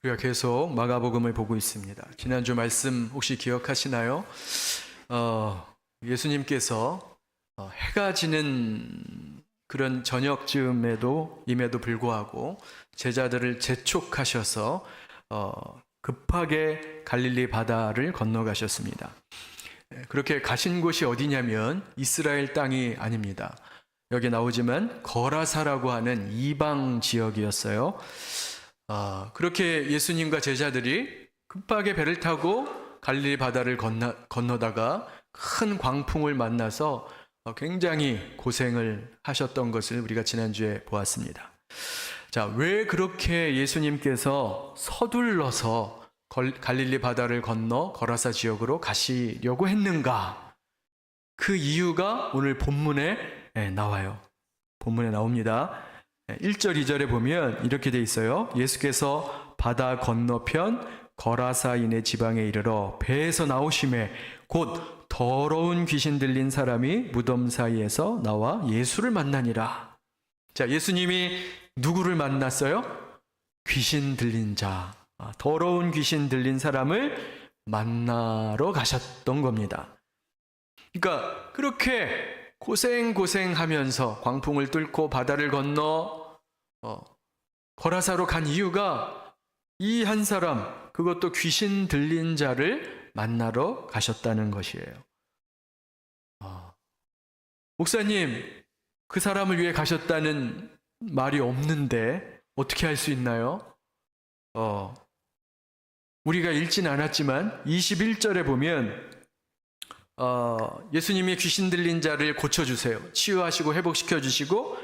우리가 계속 마가복음을 보고 있습니다. 지난주 말씀 혹시 기억하시나요? 예수님께서 해가 지는 그런 저녁쯤에도 임에도 불구하고 제자들을 재촉하셔서 급하게 갈릴리 바다를 건너가셨습니다. 그렇게 가신 곳이 어디냐면 이스라엘 땅이 아닙니다. 여기 나오지만 거라사라고 하는 이방 지역이었어요. 그렇게 예수님과 제자들이 급하게 배를 타고 갈릴리 바다를 건너다가 큰 광풍을 만나서 굉장히 고생을 하셨던 것을 우리가 지난주에 보았습니다. 자, 왜 그렇게 예수님께서 서둘러서 갈릴리 바다를 건너 거라사 지역으로 가시려고 했는가? 그 이유가 오늘 본문에 나와요. 본문에 나옵니다. 1절, 2절에 보면 이렇게 돼 있어요. 예수께서 바다 건너편 거라사인의 지방에 이르러 배에서 나오심에 곧 더러운 귀신 들린 사람이 무덤 사이에서 나와 예수를 만나니라. 자, 예수님이 누구를 만났어요? 귀신 들린 자, 더러운 귀신 들린 사람을 만나러 가셨던 겁니다. 그러니까 그렇게 고생하면서 광풍을 뚫고 바다를 건너 거라사로 간 이유가 이 한 사람, 그것도 귀신 들린 자를 만나러 가셨다는 것이에요. 목사님, 그 사람을 위해 가셨다는 말이 없는데 어떻게 할 수 있나요? 우리가 읽진 않았지만 21절에 보면 예수님이 귀신 들린 자를 고쳐주세요. 치유하시고 회복시켜주시고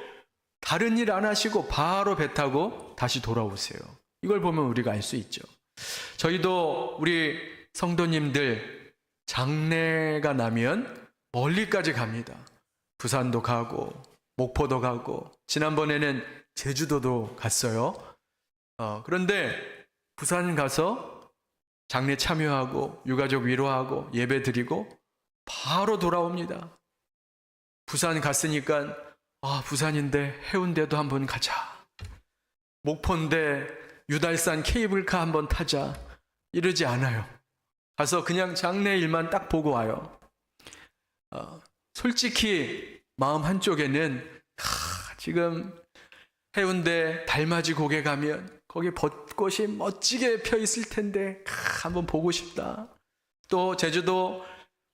다른 일 안 하시고 바로 배 타고 다시 돌아오세요. 이걸 보면 우리가 알 수 있죠. 저희도 우리 성도님들 장례가 나면 멀리까지 갑니다. 부산도 가고 목포도 가고 지난번에는 제주도도 갔어요. 그런데 부산 가서 장례 참여하고 유가족 위로하고 예배 드리고 바로 돌아옵니다. 부산 갔으니까 부산인데 해운대도 한번 가자. 목포인데 유달산 케이블카 한번 타자. 이러지 않아요. 가서 그냥 장례 일만 딱 보고 와요. 솔직히 마음 한쪽에는 지금 해운대 달맞이 고개 가면 거기 벚꽃이 멋지게 펴 있을 텐데 한번 보고 싶다. 또 제주도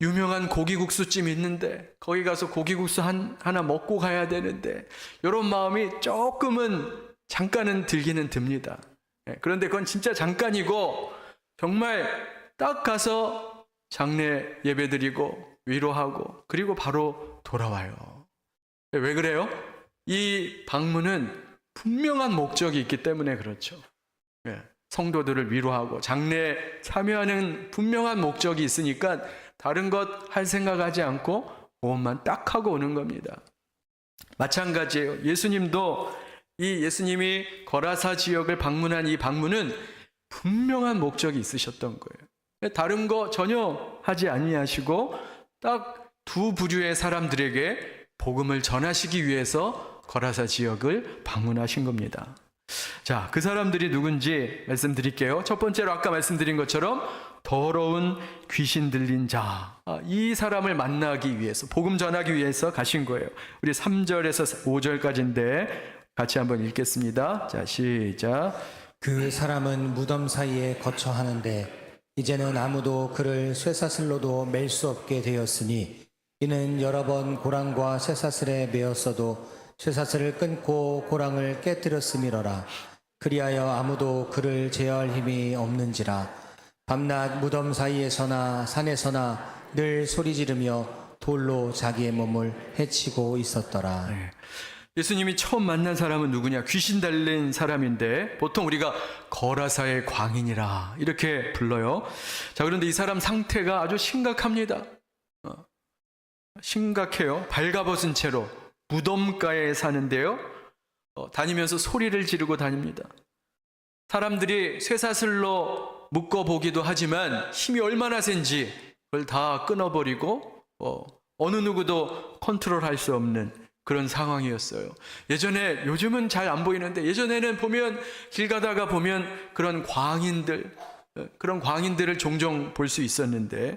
유명한 고기국수집 있는데 거기 가서 고기국수 하나 먹고 가야 되는데 이런 마음이 조금은 잠깐은 들기는 듭니다. 그런데 그건 진짜 잠깐이고 정말 딱 가서 장례 예배드리고 위로하고 그리고 바로 돌아와요. 왜 그래요? 이 방문은 분명한 목적이 있기 때문에 그렇죠. 성도들을 위로하고 장례에 참여하는 분명한 목적이 있으니까 다른 것 할 생각하지 않고 그것만 딱 하고 오는 겁니다. 마찬가지예요. 예수님이 거라사 지역을 방문한 이 방문은 분명한 목적이 있으셨던 거예요. 다른 거 전혀 하지 아니하시고 딱 두 부류의 사람들에게 복음을 전하시기 위해서 거라사 지역을 방문하신 겁니다. 자, 그 사람들이 누군지 말씀드릴게요. 첫 번째로 아까 말씀드린 것처럼 더러운 귀신 들린 자, 이 사람을 만나기 위해서 복음 전하기 위해서 가신 거예요. 우리 3절에서 5절까지인데 같이 한번 읽겠습니다. 자, 시작. 그 사람은 무덤 사이에 거처하는데 이제는 아무도 그를 쇠사슬로도 맬 수 없게 되었으니 이는 여러 번 고랑과 쇠사슬에 매었어도 쇠사슬을 끊고 고랑을 깨뜨렸음이러라. 그리하여 아무도 그를 제어할 힘이 없는지라. 밤낮 무덤 사이에서나 산에서나 늘 소리 지르며 돌로 자기의 몸을 해치고 있었더라. 예수님이 처음 만난 사람은 누구냐? 귀신 달린 사람인데 보통 우리가 거라사의 광인이라 이렇게 불러요. 자, 그런데 이 사람 상태가 아주 심각합니다. 심각해요. 발가벗은 채로 무덤가에 사는데요. 다니면서 소리를 지르고 다닙니다. 사람들이 쇠사슬로 묶어보기도 하지만 힘이 얼마나 센지 그걸 다 끊어버리고 어느 누구도 컨트롤할 수 없는 그런 상황이었어요. 예전에, 요즘은 잘 안 보이는데 예전에는 보면 길 가다가 보면 그런 광인들을 종종 볼 수 있었는데,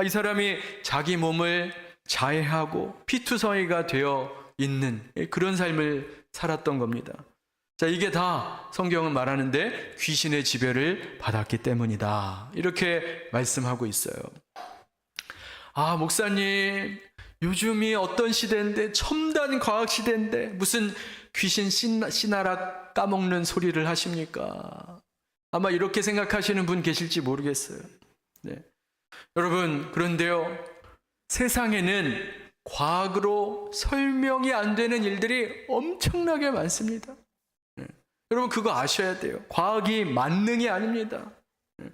이 사람이 자기 몸을 자해하고 피투성이가 되어 있는 그런 삶을 살았던 겁니다. 자, 이게 다 성경은 말하는데 귀신의 지배를 받았기 때문이다, 이렇게 말씀하고 있어요. 목사님, 요즘이 어떤 시대인데, 첨단 과학 시대인데 무슨 귀신 씨나라 까먹는 소리를 하십니까? 아마 이렇게 생각하시는 분 계실지 모르겠어요. 네. 여러분, 그런데요, 세상에는 과학으로 설명이 안 되는 일들이 엄청나게 많습니다. 네. 여러분, 그거 아셔야 돼요. 과학이 만능이 아닙니다. 네.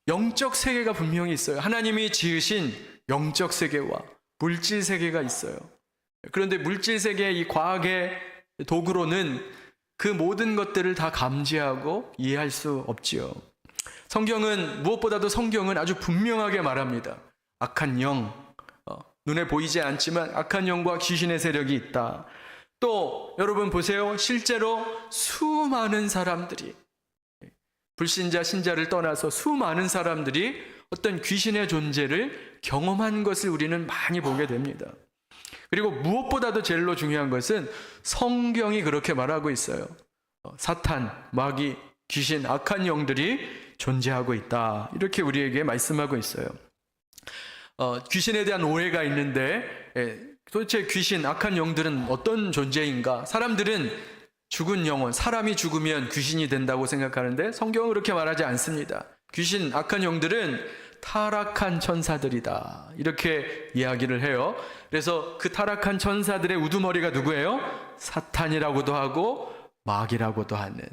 영적 세계가 분명히 있어요. 하나님이 지으신 영적 세계와 물질 세계가 있어요. 그런데 물질 세계의 이 과학의 도구로는 그 모든 것들을 다 감지하고 이해할 수 없지요. 무엇보다도 성경은 아주 분명하게 말합니다. 악한 영, 눈에 보이지 않지만 악한 영과 귀신의 세력이 있다. 또 여러분 보세요. 실제로 수많은 사람들이, 불신자 신자를 떠나서 수많은 사람들이 어떤 귀신의 존재를 경험한 것을 우리는 많이 보게 됩니다. 그리고 무엇보다도 제일로 중요한 것은 성경이 그렇게 말하고 있어요. 사탄, 마귀, 귀신, 악한 영들이 존재하고 있다, 이렇게 우리에게 말씀하고 있어요. 귀신에 대한 오해가 있는데, 도대체 귀신, 악한 영들은 어떤 존재인가? 사람들은 죽은 영혼, 사람이 죽으면 귀신이 된다고 생각하는데 성경은 그렇게 말하지 않습니다. 귀신, 악한 영들은 타락한 천사들이다, 이렇게 이야기를 해요. 그래서 그 타락한 천사들의 우두머리가 누구예요? 사탄이라고도 하고 마귀라고도 하는,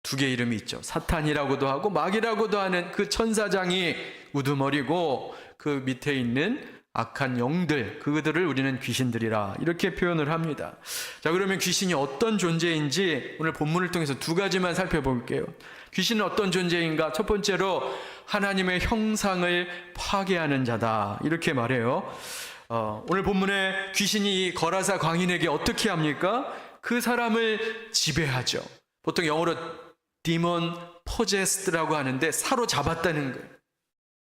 두 개의 이름이 있죠. 사탄이라고도 하고 마귀라고도 하는 그 천사장이 우두머리고, 그 밑에 있는 악한 영들, 그들을 우리는 귀신들이라, 이렇게 표현을 합니다. 자, 그러면 귀신이 어떤 존재인지 오늘 본문을 통해서 두 가지만 살펴볼게요. 귀신은 어떤 존재인가? 첫 번째로 하나님의 형상을 파괴하는 자다, 이렇게 말해요. 오늘 본문에 귀신이 이 거라사 광인에게 어떻게 합니까? 그 사람을 지배하죠. 보통 영어로 demon possessed라고 하는데 사로잡았다는 거예요.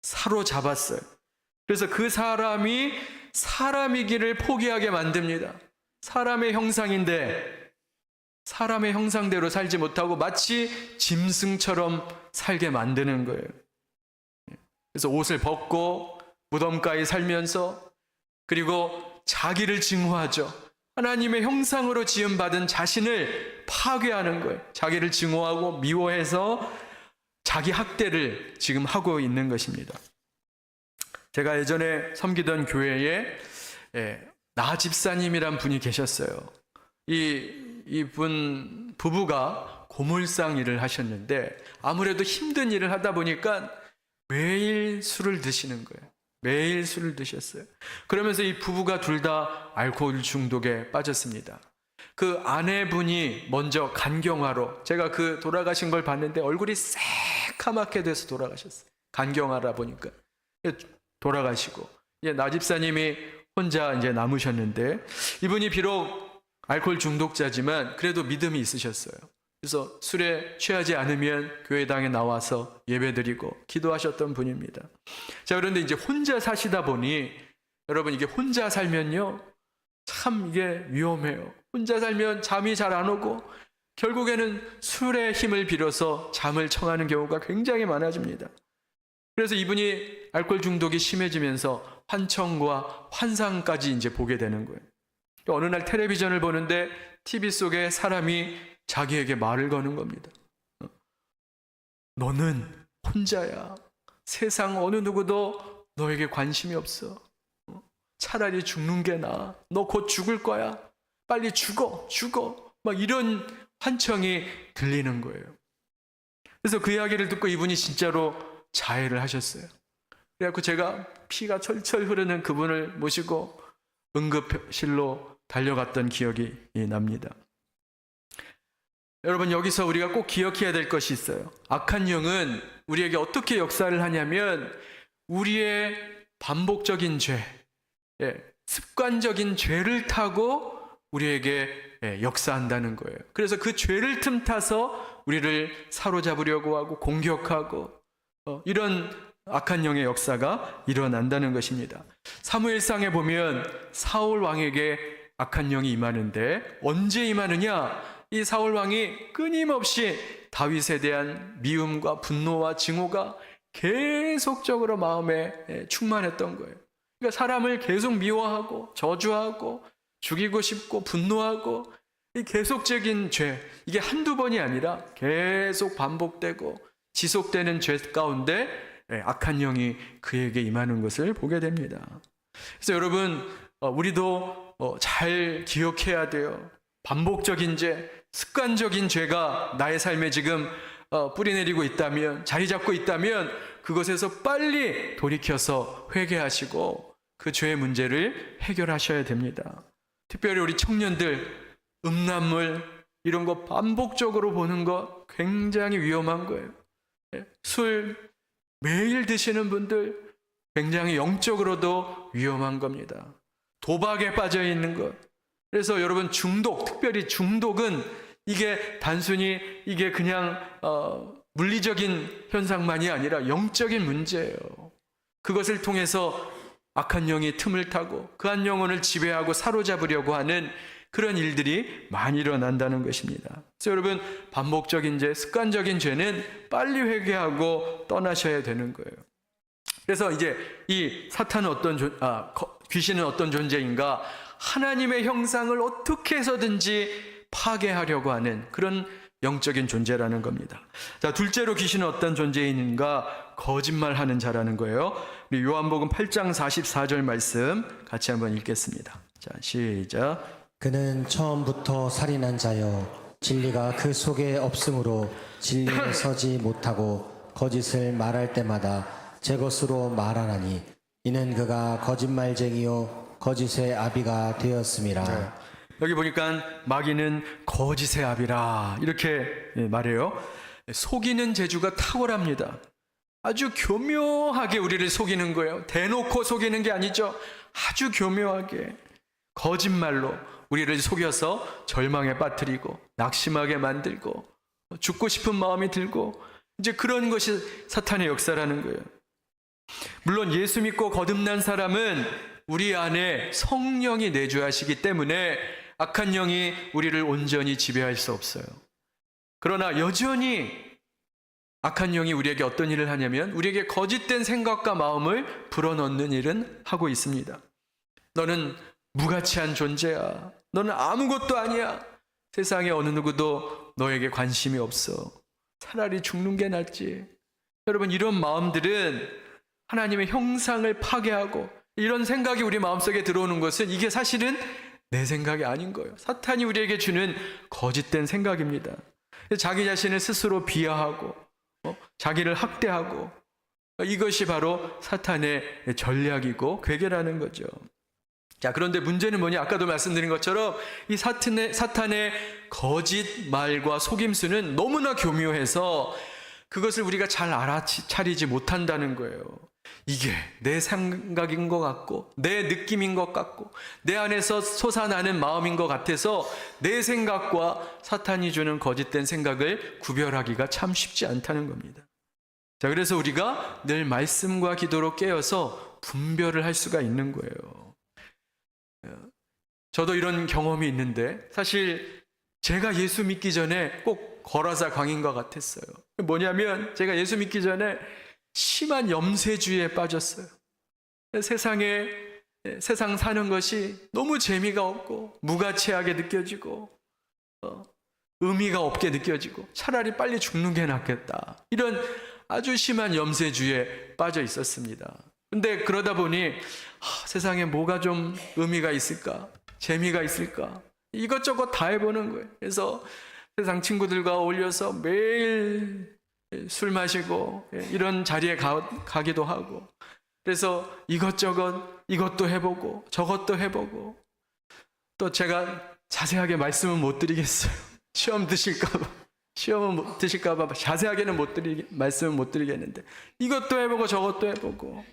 사로잡았어요. 그래서 그 사람이 사람이기를 포기하게 만듭니다. 사람의 형상인데 사람의 형상대로 살지 못하고 마치 짐승처럼 살게 만드는 거예요. 그래서 옷을 벗고 무덤가에 살면서, 그리고 자기를 증오하죠. 하나님의 형상으로 지음받은 자신을 파괴하는 거예요. 자기를 증오하고 미워해서 자기 학대를 지금 하고 있는 것입니다. 제가 예전에 섬기던 교회에 나 집사님이란 분이 계셨어요. 이분 부부가 고물상 일을 하셨는데 아무래도 힘든 일을 하다 보니까 매일 술을 드시는 거예요. 매일 술을 드셨어요. 그러면서 이 부부가 둘 다 알코올 중독에 빠졌습니다. 그 아내분이 먼저 간경화로, 제가 그 돌아가신 걸 봤는데 얼굴이 새카맣게 돼서 돌아가셨어요. 간경화라 보니까 돌아가시고, 이제 나 집사님이 혼자 이제 남으셨는데, 이분이 비록 알코올 중독자지만 그래도 믿음이 있으셨어요. 그래서 술에 취하지 않으면 교회당에 나와서 예배드리고 기도하셨던 분입니다. 자, 그런데 이제 혼자 사시다 보니, 여러분, 이게 혼자 살면요, 참 이게 위험해요. 혼자 살면 잠이 잘 안 오고 결국에는 술의 힘을 빌어서 잠을 청하는 경우가 굉장히 많아집니다. 그래서 이분이 알코올 중독이 심해지면서 환청과 환상까지 이제 보게 되는 거예요. 어느 날 텔레비전을 보는데 TV 속에 사람이 자기에게 말을 거는 겁니다. 너는 혼자야. 세상 어느 누구도 너에게 관심이 없어. 차라리 죽는 게 나아. 너 곧 죽을 거야. 빨리 죽어. 막 이런 환청이 들리는 거예요. 그래서 그 이야기를 듣고 이분이 진짜로 자해를 하셨어요. 그래갖고 제가 피가 철철 흐르는 그분을 모시고 응급실로 달려갔던 기억이 납니다. 여러분, 여기서 우리가 꼭 기억해야 될 것이 있어요. 악한 영은 우리에게 어떻게 역사를 하냐면, 우리의 반복적인 죄, 습관적인 죄를 타고 우리에게 역사한다는 거예요. 그래서 그 죄를 틈타서 우리를 사로잡으려고 하고 공격하고 이런 악한 영의 역사가 일어난다는 것입니다. 사무엘상에 보면 사울 왕에게 악한 영이 임하는데 언제 임하느냐? 이 사울 왕이 끊임없이 다윗에 대한 미움과 분노와 증오가 계속적으로 마음에 충만했던 거예요. 그러니까 사람을 계속 미워하고 저주하고 죽이고 싶고 분노하고 이 계속적인 죄, 이게 한두 번이 아니라 계속 반복되고 지속되는 죄 가운데 악한 영이 그에게 임하는 것을 보게 됩니다. 그래서 여러분, 우리도 잘 기억해야 돼요. 반복적인 죄, 습관적인 죄가 나의 삶에 지금 뿌리내리고 있다면, 자리 잡고 있다면 그것에서 빨리 돌이켜서 회개하시고 그 죄의 문제를 해결하셔야 됩니다. 특별히 우리 청년들, 음란물 이런 거 반복적으로 보는 거 굉장히 위험한 거예요. 술 매일 드시는 분들 굉장히 영적으로도 위험한 겁니다. 도박에 빠져 있는 것. 그래서 여러분, 중독, 특별히 중독은 이게 단순히 이게 그냥 물리적인 현상만이 아니라 영적인 문제예요. 그것을 통해서 악한 영이 틈을 타고 그 한 영혼을 지배하고 사로잡으려고 하는 그런 일들이 많이 일어난다는 것입니다. 그래서 여러분, 반복적인 죄, 습관적인 죄는 빨리 회개하고 떠나셔야 되는 거예요. 그래서 이제 이 사탄은 귀신은 어떤 존재인가? 하나님의 형상을 어떻게 해서든지 파괴하려고 하는 그런 영적인 존재라는 겁니다. 자, 둘째로 귀신은 어떤 존재인가? 거짓말하는 자라는 거예요. 우리 요한복음 8장 44절 말씀 같이 한번 읽겠습니다. 자, 시작. 그는 처음부터 살인한 자여 진리가 그 속에 없으므로 진리에 서지 못하고 거짓을 말할 때마다 제 것으로 말하나니 이는 그가 거짓말쟁이요 거짓의 아비가 되었음이라. 네. 여기 보니까 마귀는 거짓의 아비라 이렇게 말해요. 속이는 재주가 탁월합니다. 아주 교묘하게 우리를 속이는 거예요. 대놓고 속이는 게 아니죠. 아주 교묘하게 거짓말로 우리를 속여서 절망에 빠뜨리고 낙심하게 만들고 죽고 싶은 마음이 들고 이제 그런 것이 사탄의 역사라는 거예요. 물론 예수 믿고 거듭난 사람은 우리 안에 성령이 내주하시기 때문에 악한 영이 우리를 온전히 지배할 수 없어요. 그러나 여전히 악한 영이 우리에게 어떤 일을 하냐면 우리에게 거짓된 생각과 마음을 불어넣는 일은 하고 있습니다. 너는 무가치한 존재야. 너는 아무것도 아니야. 세상에 어느 누구도 너에게 관심이 없어. 차라리 죽는 게 낫지. 여러분, 이런 마음들은 하나님의 형상을 파괴하고 이런 생각이 우리 마음속에 들어오는 것은 이게 사실은 내 생각이 아닌 거예요. 사탄이 우리에게 주는 거짓된 생각입니다. 자기 자신을 스스로 비하하고 자기를 학대하고 이것이 바로 사탄의 전략이고 괴계라는 거죠. 자, 그런데 문제는 뭐냐? 아까도 말씀드린 것처럼 이 사탄의 거짓말과 속임수는 너무나 교묘해서 그것을 우리가 잘 알아차리지 못한다는 거예요. 이게 내 생각인 것 같고 내 느낌인 것 같고 내 안에서 솟아나는 마음인 것 같아서 내 생각과 사탄이 주는 거짓된 생각을 구별하기가 참 쉽지 않다는 겁니다. 자, 그래서 우리가 늘 말씀과 기도로 깨어서 분별을 할 수가 있는 거예요. 저도 이런 경험이 있는데 사실 제가 예수 믿기 전에 꼭 거라사 광인 것 같았어요. 뭐냐면 제가 예수 믿기 전에 심한 염세주의에 빠졌어요. 세상 사는 것이 너무 재미가 없고 무가치하게 느껴지고 의미가 없게 느껴지고 차라리 빨리 죽는 게 낫겠다. 이런 아주 심한 염세주의에 빠져 있었습니다. 근데 그러다 보니 세상에 뭐가 좀 의미가 있을까? 재미가 있을까? 이것저것 다 해보는 거예요. 그래서 세상 친구들과 어울려서 매일 술 마시고 이런 자리에 가기도 하고 그래서 이것저것 이것도 해보고 저것도 해보고 또 제가 자세하게 말씀은 못 드리겠어요. 시험은 못 드실까봐 자세하게는 말씀은 못 드리겠는데 이것도 해보고 저것도 해보고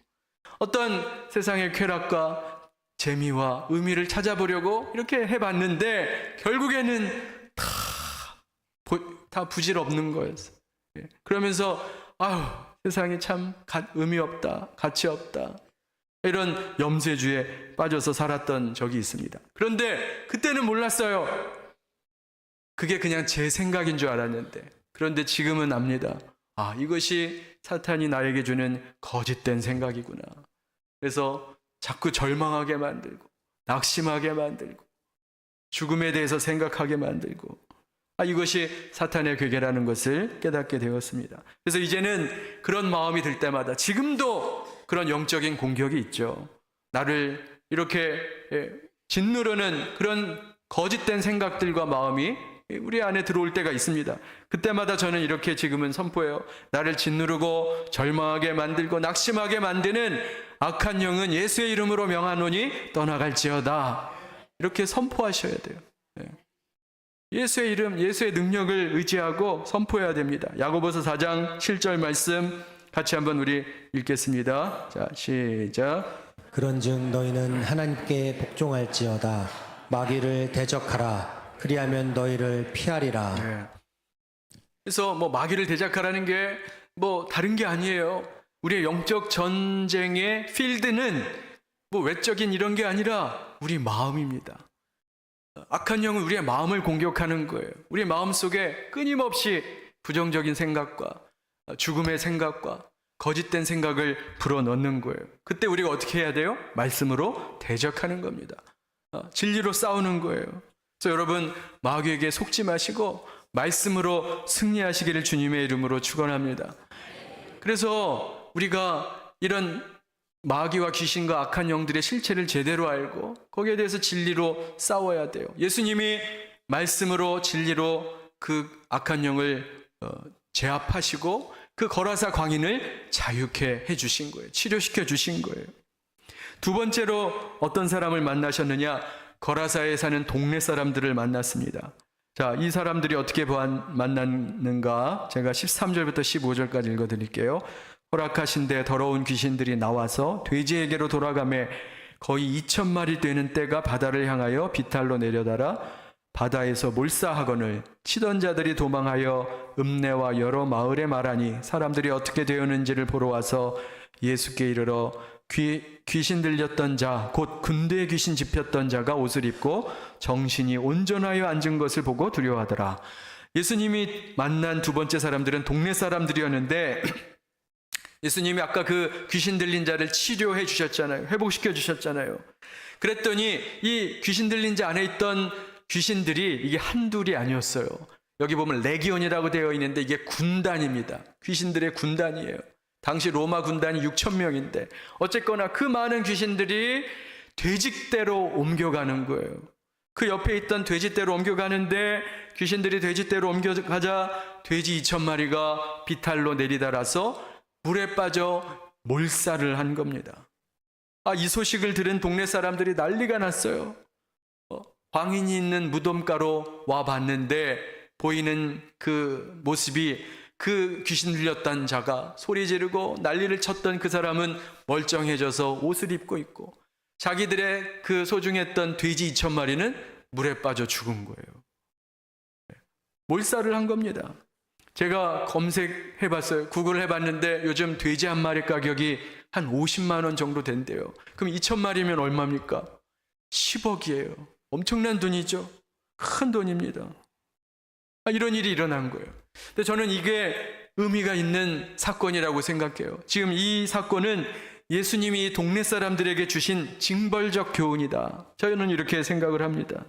어떤 세상의 쾌락과 재미와 의미를 찾아보려고 이렇게 해봤는데 결국에는 다 부질없는 거였어요. 그러면서 아유, 세상이 참 의미 없다, 가치 없다, 이런 염세주에 빠져서 살았던 적이 있습니다. 그런데 그때는 몰랐어요. 그게 그냥 제 생각인 줄 알았는데, 그런데 지금은 압니다. 아, 이것이 사탄이 나에게 주는 거짓된 생각이구나. 그래서 자꾸 절망하게 만들고, 낙심하게 만들고, 죽음에 대해서 생각하게 만들고, 이것이 사탄의 괴계라는 것을 깨닫게 되었습니다. 그래서 이제는 그런 마음이 들 때마다, 지금도 그런 영적인 공격이 있죠. 나를 이렇게 짓누르는 그런 거짓된 생각들과 마음이 우리 안에 들어올 때가 있습니다. 그때마다 저는 이렇게 지금은 선포해요. 나를 짓누르고 절망하게 만들고 낙심하게 만드는 악한 영은 예수의 이름으로 명하노니 떠나갈지어다. 이렇게 선포하셔야 돼요. 예수의 이름, 예수의 능력을 의지하고 선포해야 됩니다. 야고보서 4장 7절 말씀 같이 한번 우리 읽겠습니다. 자, 시작. 그런즉 너희는 하나님께 복종할지어다. 마귀를 대적하라. 그리하면 너희를 피하리라. 네. 그래서 마귀를 대적하라는 게 다른 게 아니에요. 우리의 영적 전쟁의 필드는 외적인 이런 게 아니라 우리 마음입니다. 악한 영은 우리의 마음을 공격하는 거예요. 우리 마음 속에 끊임없이 부정적인 생각과 죽음의 생각과 거짓된 생각을 불어넣는 거예요. 그때 우리가 어떻게 해야 돼요? 말씀으로 대적하는 겁니다. 진리로 싸우는 거예요. 그래서 여러분, 마귀에게 속지 마시고 말씀으로 승리하시기를 주님의 이름으로 축원합니다. 그래서 우리가 이런 마귀와 귀신과 악한 영들의 실체를 제대로 알고 거기에 대해서 진리로 싸워야 돼요. 예수님이 말씀으로 진리로 그 악한 영을 제압하시고 그 거라사 광인을 자유케 해주신 거예요. 치료시켜 주신 거예요. 두 번째로 어떤 사람을 만나셨느냐? 거라사에 사는 동네 사람들을 만났습니다. 자, 이 사람들이 어떻게 만났는가? 제가 13절부터 15절까지 읽어드릴게요. 허락하신데 더러운 귀신들이 나와서 돼지에게로 돌아가매 거의 2,000마리 되는 떼가 바다를 향하여 비탈로 내려달아 바다에서 몰사하거늘 치던 자들이 도망하여 읍내와 여러 마을에 말하니 사람들이 어떻게 되었는지를 보러 와서 예수께 이르러 귀신 들렸던 자, 곧 군대에 귀신 집혔던 자가 옷을 입고 정신이 온전하여 앉은 것을 보고 두려워하더라. 예수님이 만난 두 번째 사람들은 동네 사람들이었는데 예수님이 아까 그 귀신 들린 자를 치료해 주셨잖아요. 회복시켜 주셨잖아요. 그랬더니 이 귀신 들린 자 안에 있던 귀신들이 이게 한둘이 아니었어요. 여기 보면 레기온이라고 되어 있는데 이게 군단입니다. 귀신들의 군단이에요. 당시 로마 군단이 6,000명인데 어쨌거나 그 많은 귀신들이 돼지떼로 옮겨가는 거예요. 그 옆에 있던 돼지떼로 옮겨가는데 귀신들이 돼지떼로 옮겨가자 돼지 2,000마리가 비탈로 내리달아서 물에 빠져 몰살을 한 겁니다. 이 소식을 들은 동네 사람들이 난리가 났어요. 광인이 있는 무덤가로 와봤는데 보이는 그 모습이 그 귀신 들렸던 자가 소리 지르고 난리를 쳤던 그 사람은 멀쩡해져서 옷을 입고 있고 자기들의 그 소중했던 돼지 2,000마리는 물에 빠져 죽은 거예요. 몰살을 한 겁니다. 제가 검색해봤어요. 구글 해봤는데 요즘 돼지 한 마리 가격이 한 50만 원 정도 된대요. 그럼 2,000마리면 얼마입니까? 10억이에요. 엄청난 돈이죠. 큰 돈입니다. 이런 일이 일어난 거예요. 근데 저는 이게 의미가 있는 사건이라고 생각해요. 지금 이 사건은 예수님이 동네 사람들에게 주신 징벌적 교훈이다. 저는 이렇게 생각을 합니다.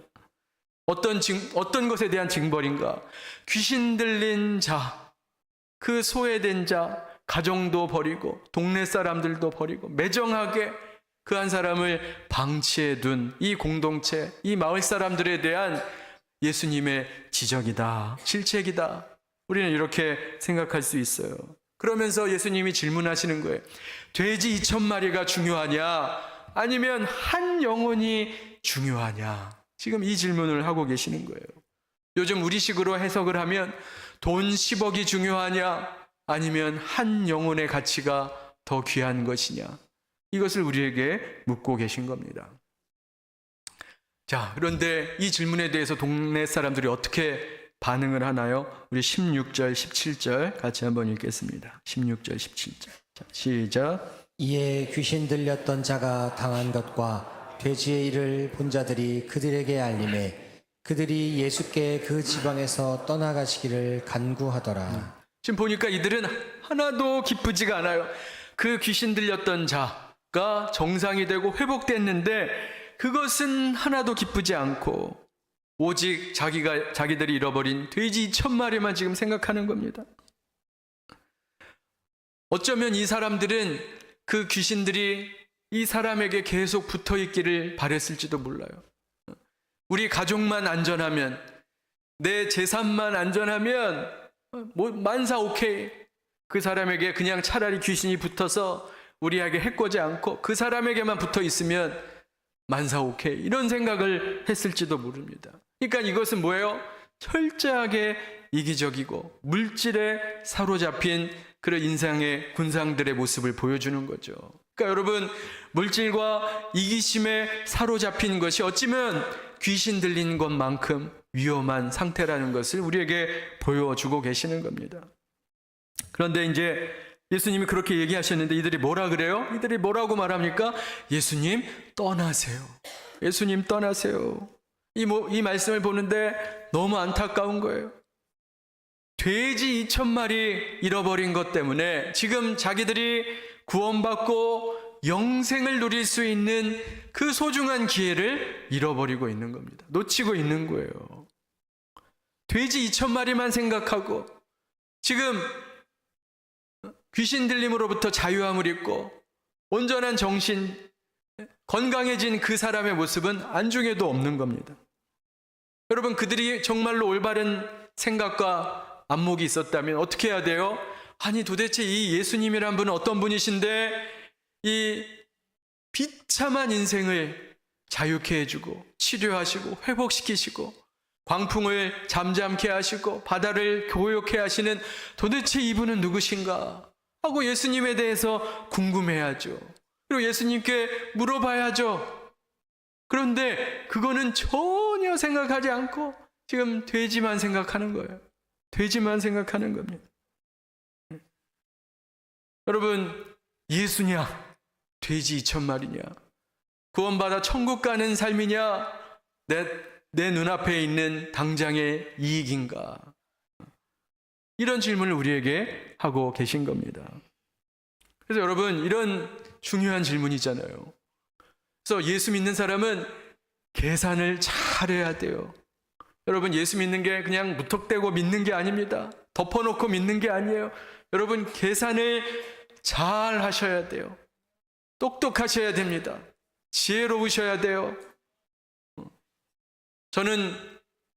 어떤 것에 대한 징벌인가? 귀신 들린 자, 그 소외된 자, 가정도 버리고 동네 사람들도 버리고 매정하게 그 한 사람을 방치해 둔 이 공동체, 이 마을 사람들에 대한 예수님의 지적이다, 실책이다. 우리는 이렇게 생각할 수 있어요. 그러면서 예수님이 질문하시는 거예요. 돼지 2,000마리가 중요하냐? 아니면 한 영혼이 중요하냐? 지금 이 질문을 하고 계시는 거예요. 요즘 우리식으로 해석을 하면 돈 10억이 중요하냐? 아니면 한 영혼의 가치가 더 귀한 것이냐? 이것을 우리에게 묻고 계신 겁니다. 자, 그런데 이 질문에 대해서 동네 사람들이 어떻게 반응을 하나요? 우리 16절, 17절 같이 한번 읽겠습니다. 16절, 17절. 자, 시작. 이에 귀신 들렸던 자가 당한 것과 돼지의 일을 본 자들이 그들에게 알림해 그들이 예수께 그 지방에서 떠나가시기를 간구하더라. 지금 보니까 이들은 하나도 기쁘지가 않아요. 그 귀신 들렸던 자가 정상이 되고 회복됐는데 그것은 하나도 기쁘지 않고 오직 자기들이 잃어버린 돼지 2,000마리만 지금 생각하는 겁니다. 어쩌면 이 사람들은 그 귀신들이 이 사람에게 계속 붙어 있기를 바랬을지도 몰라요. 우리 가족만 안전하면, 내 재산만 안전하면 뭐 만사 오케이. 그 사람에게 그냥 차라리 귀신이 붙어서 우리에게 해코지 않고 그 사람에게만 붙어 있으면 만사 오케이. 이런 생각을 했을지도 모릅니다. 그러니까 이것은 뭐예요? 철저하게 이기적이고 물질에 사로잡힌 그런 인상의 군상들의 모습을 보여주는 거죠. 그러니까 여러분, 물질과 이기심에 사로잡힌 것이 어찌면 귀신 들린 것만큼 위험한 상태라는 것을 우리에게 보여주고 계시는 겁니다. 그런데 이제 예수님이 그렇게 얘기하셨는데 이들이 뭐라 그래요? 이들이 뭐라고 말합니까? 예수님 떠나세요. 예수님 떠나세요. 이 말씀을 보는데 너무 안타까운 거예요. 돼지 2,000마리 잃어버린 것 때문에 지금 자기들이 구원받고 영생을 누릴 수 있는 그 소중한 기회를 잃어버리고 있는 겁니다. 놓치고 있는 거예요. 돼지 2,000마리만 생각하고 지금 귀신 들림으로부터 자유함을 입고 온전한 정신, 건강해진 그 사람의 모습은 안중에도 없는 겁니다. 여러분, 그들이 정말로 올바른 생각과 안목이 있었다면 어떻게 해야 돼요? 아니, 도대체 이 예수님이란 분은 어떤 분이신데 이 비참한 인생을 자유케 해주고 치료하시고 회복시키시고 광풍을 잠잠케 하시고 바다를 교육케 하시는 도대체 이분은 누구신가 하고 예수님에 대해서 궁금해야죠. 그리고 예수님께 물어봐야죠. 그런데 그거는 전혀 생각하지 않고 지금 돼지만 생각하는 거예요. 돼지만 생각하는 겁니다. 여러분, 예수냐? 돼지 2,000마리냐? 구원받아 천국 가는 삶이냐? 내 눈앞에 있는 당장의 이익인가? 이런 질문을 우리에게 하고 계신 겁니다. 그래서 여러분, 이런 중요한 질문이잖아요. 그래서 예수 믿는 사람은 계산을 잘해야 돼요. 여러분, 예수 믿는 게 그냥 무턱대고 믿는 게 아닙니다. 덮어놓고 믿는 게 아니에요. 여러분, 계산을 잘 하셔야 돼요. 똑똑하셔야 됩니다. 지혜로우셔야 돼요. 저는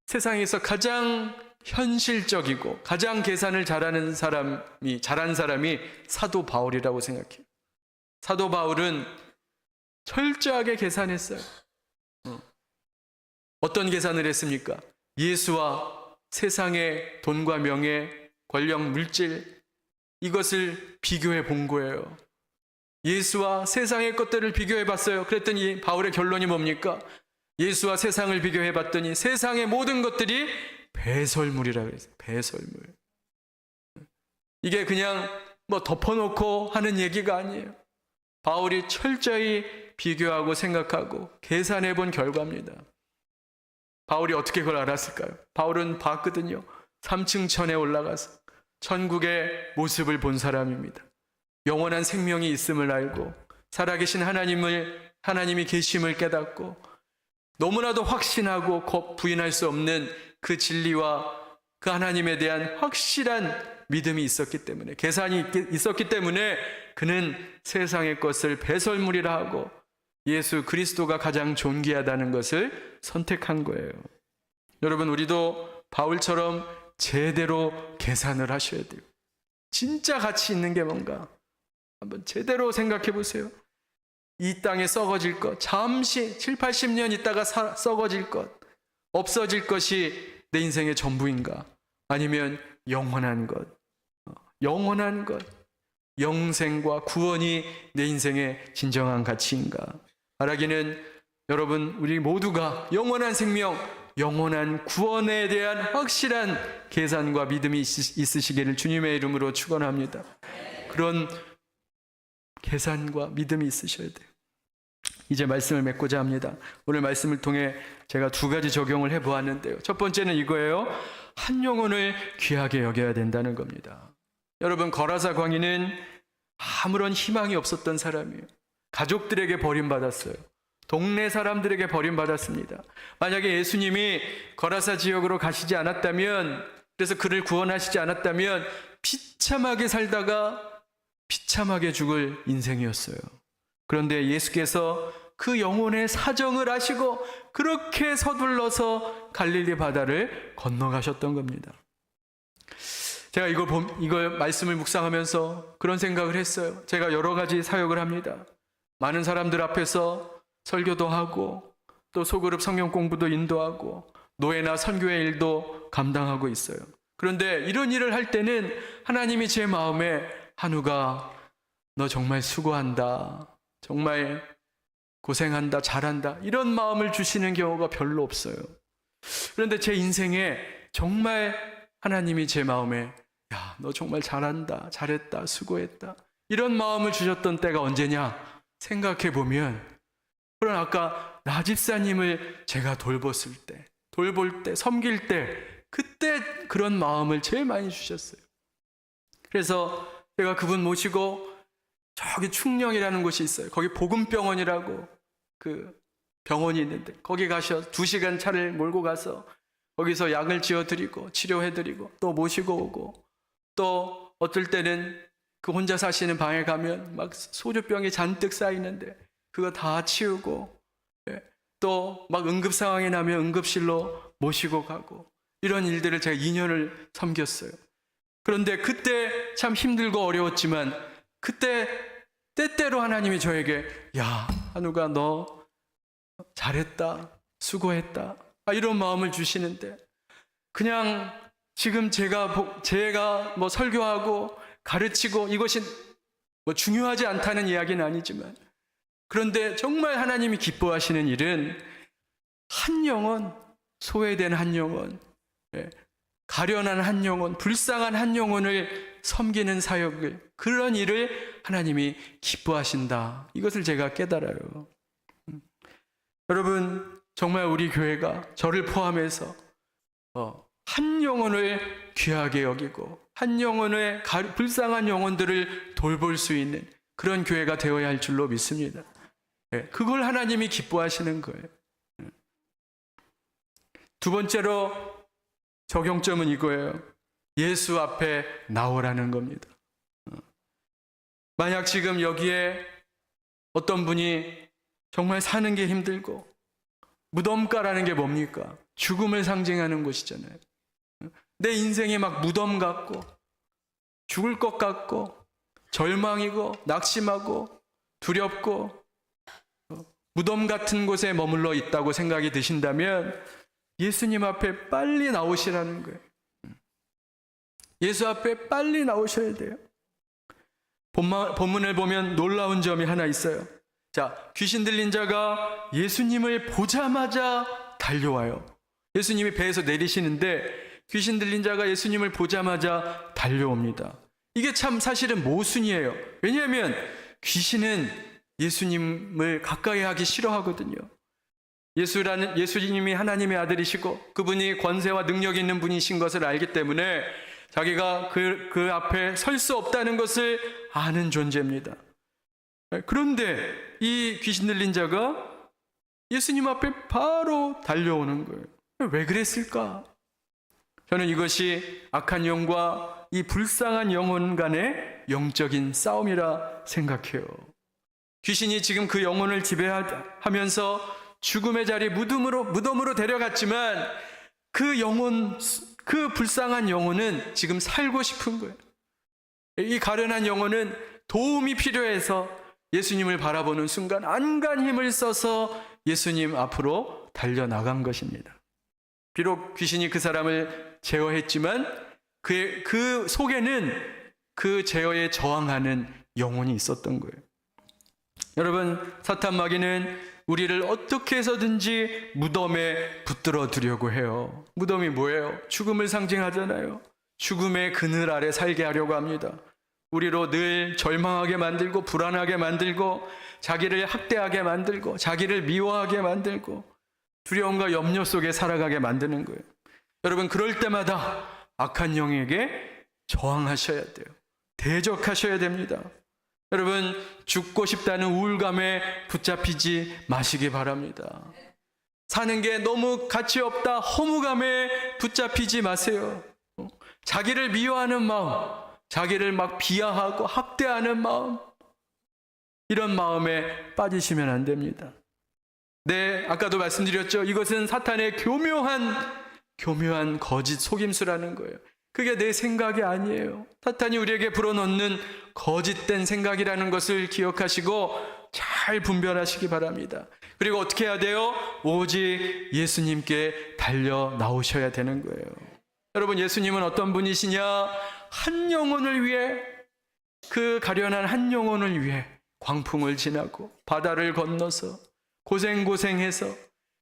세상에서 가장 현실적이고 가장 계산을 잘한 사람이 사도 바울이라고 생각해요. 사도 바울은 철저하게 계산했어요. 어떤 계산을 했습니까? 예수와 세상의 돈과 명예, 권력, 물질, 이것을 비교해 본 거예요. 예수와 세상의 것들을 비교해 봤어요. 그랬더니 바울의 결론이 뭡니까? 예수와 세상을 비교해 봤더니 세상의 모든 것들이 배설물이라고 그랬어요. 배설물. 이게 그냥 뭐 덮어놓고 하는 얘기가 아니에요. 바울이 철저히 비교하고 생각하고 계산해 본 결과입니다. 바울이 어떻게 그걸 알았을까요? 바울은 봤거든요. 3층 천에 올라가서 천국의 모습을 본 사람입니다. 영원한 생명이 있음을 알고 살아계신 하나님이 계심을 깨닫고 너무나도 확신하고 부인할 수 없는 그 진리와 그 하나님에 대한 확실한 믿음이 있었기 때문에, 계산이 있었기 때문에 그는 세상의 것을 배설물이라 하고 예수 그리스도가 가장 존귀하다는 것을 선택한 거예요. 여러분, 우리도 바울처럼 제대로 계산을 하셔야 돼요. 진짜 가치 있는 게 뭔가 한번 제대로 생각해 보세요. 이 땅에 썩어질 것, 잠시 7, 80년 있다가 썩어질 것, 없어질 것이 내 인생의 전부인가? 아니면 영원한 것, 영생과 구원이 내 인생의 진정한 가치인가? 말하기는 여러분, 우리 모두가 영원한 생명, 영원한 구원에 대한 확실한 계산과 믿음이 있으시기를 주님의 이름으로 축원합니다. 그런 계산과 믿음이 있으셔야 돼요. 이제 말씀을 맺고자 합니다. 오늘 말씀을 통해 제가 두 가지 적용을 해보았는데요. 첫 번째는 이거예요. 한 영혼을 귀하게 여겨야 된다는 겁니다. 여러분, 거라사 광인은 아무런 희망이 없었던 사람이에요. 가족들에게 버림받았어요. 동네 사람들에게 버림받았습니다. 만약에 예수님이 거라사 지역으로 가시지 않았다면, 그래서 그를 구원하시지 않았다면 비참하게 살다가 비참하게 죽을 인생이었어요. 그런데 예수께서 그 영혼의 사정을 아시고 그렇게 서둘러서 갈릴리 바다를 건너가셨던 겁니다. 제가 이걸 말씀을 묵상하면서 그런 생각을 했어요. 제가 여러 가지 사역을 합니다. 많은 사람들 앞에서 설교도 하고 또 소그룹 성경 공부도 인도하고 노예나 선교의 일도 감당하고 있어요. 그런데 이런 일을 할 때는 하나님이 제 마음에 한우가 너 정말 수고한다, 정말 고생한다, 잘한다, 이런 마음을 주시는 경우가 별로 없어요. 그런데 제 인생에 정말 하나님이 제 마음에 야, 너 정말 잘한다, 잘했다, 수고했다, 이런 마음을 주셨던 때가 언제냐 생각해 보면, 그런 아까 나 집사님을 제가 돌볼 때, 섬길 때, 그때 그런 마음을 제일 많이 주셨어요. 그래서 제가 그분 모시고 저기 충령이라는 곳이 있어요. 거기 복음병원이라고 그 병원이 있는데 거기 가셔 2시간 차를 몰고 가서 거기서 약을 지어드리고 치료해드리고 또 모시고 오고, 또 어떨 때는 그 혼자 사시는 방에 가면 막 소주병이 잔뜩 쌓이는데 그거 다 치우고, 또 막 응급 상황이 나면 응급실로 모시고 가고, 이런 일들을 제가 2년을 섬겼어요. 그런데 그때 참 힘들고 어려웠지만 그때 때때로 하나님이 저에게 야, 한우가 너 잘했다, 수고했다, 이런 마음을 주시는데, 그냥 지금 제가 뭐 설교하고 가르치고 이것이 뭐 중요하지 않다는 이야기는 아니지만, 그런데 정말 하나님이 기뻐하시는 일은 한 영혼, 소외된 한 영혼, 가련한 한 영혼, 불쌍한 한 영혼을 섬기는 사역을, 그런 일을 하나님이 기뻐하신다, 이것을 제가 깨달아요. 여러분, 정말 우리 교회가 저를 포함해서 한 영혼을 귀하게 여기고 한 영혼의 불쌍한 영혼들을 돌볼 수 있는 그런 교회가 되어야 할 줄로 믿습니다. 그걸 하나님이 기뻐하시는 거예요. 두 번째로 적용점은 이거예요. 예수 앞에 나오라는 겁니다. 만약 지금 여기에 어떤 분이 정말 사는 게 힘들고, 무덤가라는 게 뭡니까? 죽음을 상징하는 곳이잖아요. 내 인생이 막 무덤 같고 죽을 것 같고 절망이고 낙심하고 두렵고 무덤 같은 곳에 머물러 있다고 생각이 드신다면 예수님 앞에 빨리 나오시라는 거예요. 예수 앞에 빨리 나오셔야 돼요. 본문을 보면 놀라운 점이 하나 있어요. 자, 귀신 들린 자가 예수님을 보자마자 달려와요. 예수님이 배에서 내리시는데 귀신 들린 자가 예수님을 보자마자 달려옵니다. 이게 참 사실은 모순이에요. 왜냐하면 귀신은 예수님을 가까이 하기 싫어하거든요. 예수님이 하나님의 아들이시고 그분이 권세와 능력이 있는 분이신 것을 알기 때문에 자기가 그 앞에 설 수 없다는 것을 아는 존재입니다. 그런데 이 귀신 들린 자가 예수님 앞에 바로 달려오는 거예요. 왜 그랬을까? 저는 이것이 악한 영과 이 불쌍한 영혼 간의 영적인 싸움이라 생각해요. 귀신이 지금 그 영혼을 지배하면서 죽음의 자리 무덤으로 데려갔지만 그 불쌍한 영혼은 지금 살고 싶은 거예요. 이 가련한 영혼은 도움이 필요해서 예수님을 바라보는 순간 안간 힘을 써서 예수님 앞으로 달려나간 것입니다. 비록 귀신이 그 사람을 제어했지만 그 속에는 그 제어에 저항하는 영혼이 있었던 거예요. 여러분, 사탄 마귀는 우리를 어떻게 해서든지 무덤에 붙들어 두려고 해요. 무덤이 뭐예요? 죽음을 상징하잖아요. 죽음의 그늘 아래 살게 하려고 합니다. 우리로 늘 절망하게 만들고 불안하게 만들고 자기를 학대하게 만들고 자기를 미워하게 만들고 두려움과 염려 속에 살아가게 만드는 거예요. 여러분, 그럴 때마다 악한 영에게 저항하셔야 돼요. 대적하셔야 됩니다. 여러분, 죽고 싶다는 우울감에 붙잡히지 마시기 바랍니다. 사는 게 너무 가치 없다 허무감에 붙잡히지 마세요. 자기를 미워하는 마음, 자기를 막 비하하고 학대하는 마음, 이런 마음에 빠지시면 안 됩니다. 네, 아까도 말씀드렸죠. 이것은 사탄의 교묘한 거짓 속임수라는 거예요. 그게 내 생각이 아니에요. 사탄이 우리에게 불어넣는 거짓된 생각이라는 것을 기억하시고 잘 분별하시기 바랍니다. 그리고 어떻게 해야 돼요? 오직 예수님께 달려 나오셔야 되는 거예요. 여러분, 예수님은 어떤 분이시냐? 한 영혼을 위해, 그 가련한 한 영혼을 위해 광풍을 지나고 바다를 건너서 고생해서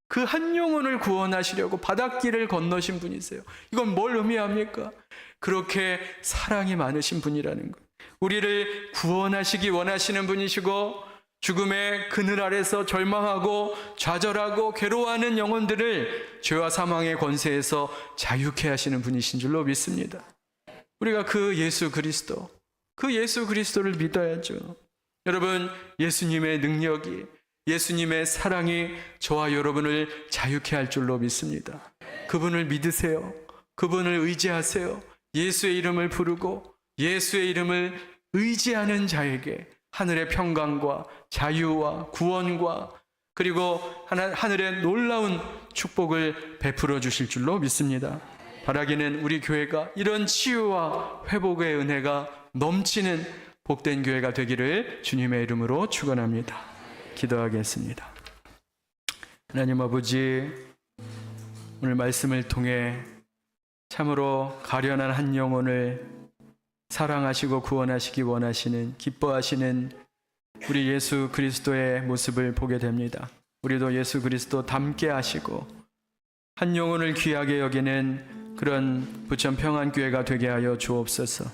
그 한 영혼을 구원하시려고 바닷길을 건너신 분이세요. 이건 뭘 의미합니까? 그렇게 사랑이 많으신 분이라는 거예요. 우리를 구원하시기 원하시는 분이시고 죽음의 그늘 아래서 절망하고 좌절하고 괴로워하는 영혼들을 죄와 사망의 권세에서 자유케 하시는 분이신 줄로 믿습니다. 우리가 그 예수 그리스도를 믿어야죠. 여러분, 예수님의 능력이, 예수님의 사랑이 저와 여러분을 자유케 할 줄로 믿습니다. 그분을 믿으세요. 그분을 의지하세요. 예수의 이름을 부르고 예수의 이름을 의지하는 자에게 하늘의 평강과 자유와 구원과 그리고 하늘의 놀라운 축복을 베풀어 주실 줄로 믿습니다. 바라기는 우리 교회가 이런 치유와 회복의 은혜가 넘치는 복된 교회가 되기를 주님의 이름으로 축원합니다. 기도하겠습니다. 하나님 아버지, 오늘 말씀을 통해 참으로 가련한 한 영혼을 사랑하시고 구원하시기 원하시는, 기뻐하시는 우리 예수 그리스도의 모습을 보게 됩니다. 우리도 예수 그리스도 닮게 하시고 한 영혼을 귀하게 여기는 그런 부천 평안교회가 되게 하여 주옵소서.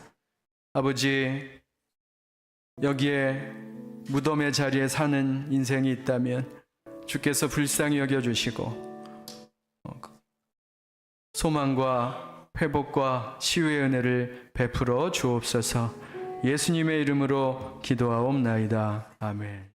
아버지, 여기에 무덤의 자리에 사는 인생이 있다면 주께서 불쌍히 여겨주시고 소망과 회복과 치유의 은혜를 베풀어 주옵소서. 예수님의 이름으로 기도하옵나이다. 아멘.